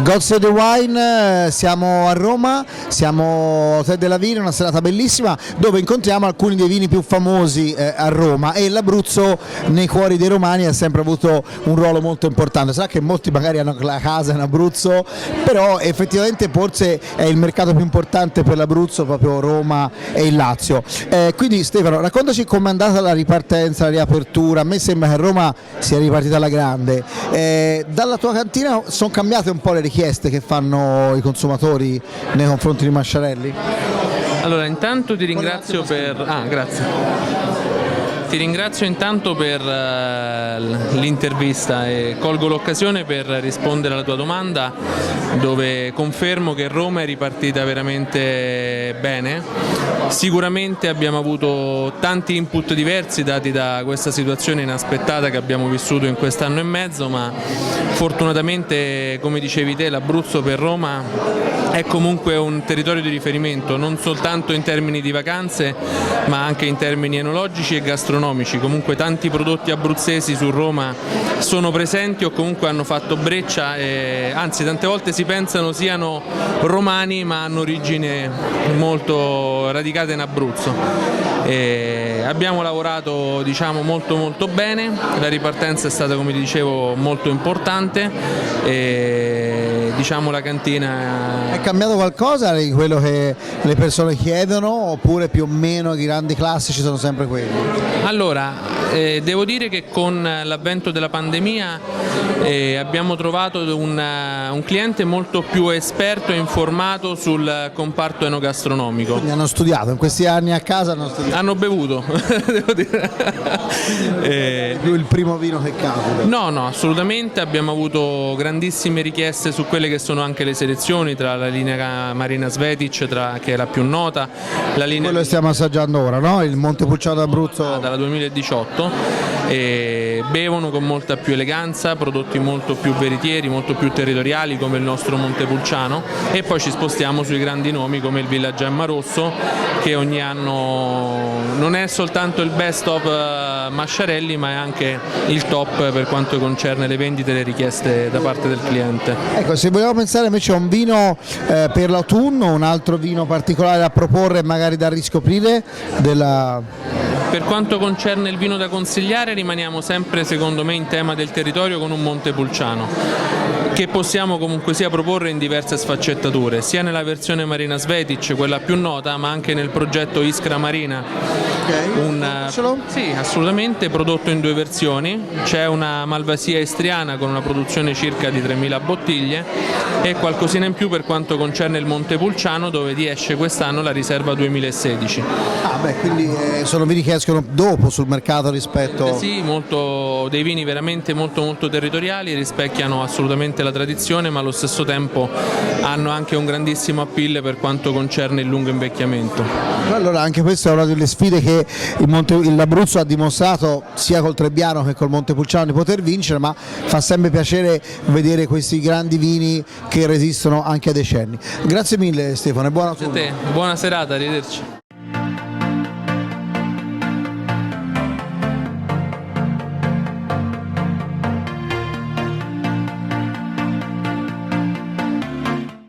God Save the Wine, siamo a Roma, siamo Hotel della Vigna, una serata bellissima dove incontriamo alcuni dei vini più famosi a Roma, e l'Abruzzo nei cuori dei romani ha sempre avuto un ruolo molto importante. Sa che molti magari hanno la casa in Abruzzo, però effettivamente forse è il mercato più importante per l'Abruzzo, proprio Roma e il Lazio. Quindi Stefano, raccontaci com'è andata la ripartenza, la riapertura. A me sembra che Roma sia ripartita alla grande. Dalla tua cantina sono cambiate un po' le richieste che fanno i consumatori nei confronti di Masciarelli? Allora, intanto ti ringrazio grazie. Ti ringrazio intanto per l'intervista e colgo l'occasione per rispondere alla tua domanda, dove confermo che Roma è ripartita veramente bene. Sicuramente abbiamo avuto tanti input diversi dati da questa situazione inaspettata che abbiamo vissuto in quest'anno e mezzo, ma fortunatamente, come dicevi te, l'Abruzzo per Roma è comunque un territorio di riferimento, non soltanto in termini di vacanze, ma anche in termini enologici e gastronomici. Comunque tanti prodotti abruzzesi su Roma sono presenti o comunque hanno fatto breccia, anzi tante volte si pensano siano romani ma hanno origine molto radicate in Abruzzo. Abbiamo lavorato molto bene, la ripartenza è stata, come dicevo, molto importante e la cantina è cambiato qualcosa di quello che le persone chiedono, oppure più o meno i grandi classici sono sempre quelli? Allora, devo dire che con l'avvento della pandemia abbiamo trovato un cliente molto più esperto e informato sul comparto enogastronomico. Quindi hanno studiato, in questi anni a casa hanno studiato? Hanno bevuto, devo dire. Più il primo vino che capita? No, assolutamente, abbiamo avuto grandissime richieste su quelle che sono anche le selezioni, tra la linea Marina Svetic, che è la più nota, la linea... Quello che stiamo assaggiando ora, no? Il Montepulciano d'Abruzzo dalla 2018, e bevono con molta più eleganza, prodotti molto più veritieri, molto più territoriali come il nostro Montepulciano, e poi ci spostiamo sui grandi nomi come il Villa Gemma Rosso, che ogni anno non è soltanto il best of Masciarelli, ma è anche il top per quanto concerne le vendite e le richieste da parte del cliente. Ecco, se vogliamo pensare invece a un vino per l'autunno, un altro vino particolare da proporre, magari da riscoprire Per quanto concerne il vino da consigliare, rimaniamo sempre, secondo me, in tema del territorio con un Montepulciano, che possiamo comunque sia proporre in diverse sfaccettature, sia nella versione Marina Svetic, quella più nota, ma anche nel progetto Iskra Marina. Sì, assolutamente, prodotto in due versioni. C'è una Malvasia istriana con una produzione circa di 3.000 bottiglie e qualcosina in più per quanto concerne il Montepulciano, dove esce quest'anno la riserva 2016. Quindi sono vini che escono dopo sul mercato rispetto... Sì, dei vini veramente molto territoriali, rispecchiano assolutamente la tradizione, ma allo stesso tempo hanno anche un grandissimo appeal per quanto concerne il lungo invecchiamento. Allora anche questa è una delle sfide che l'Abruzzo ha dimostrato sia col Trebbiano che col Montepulciano di poter vincere, ma fa sempre piacere vedere questi grandi vini che resistono anche a decenni. Grazie mille Stefano e buona serata, arrivederci.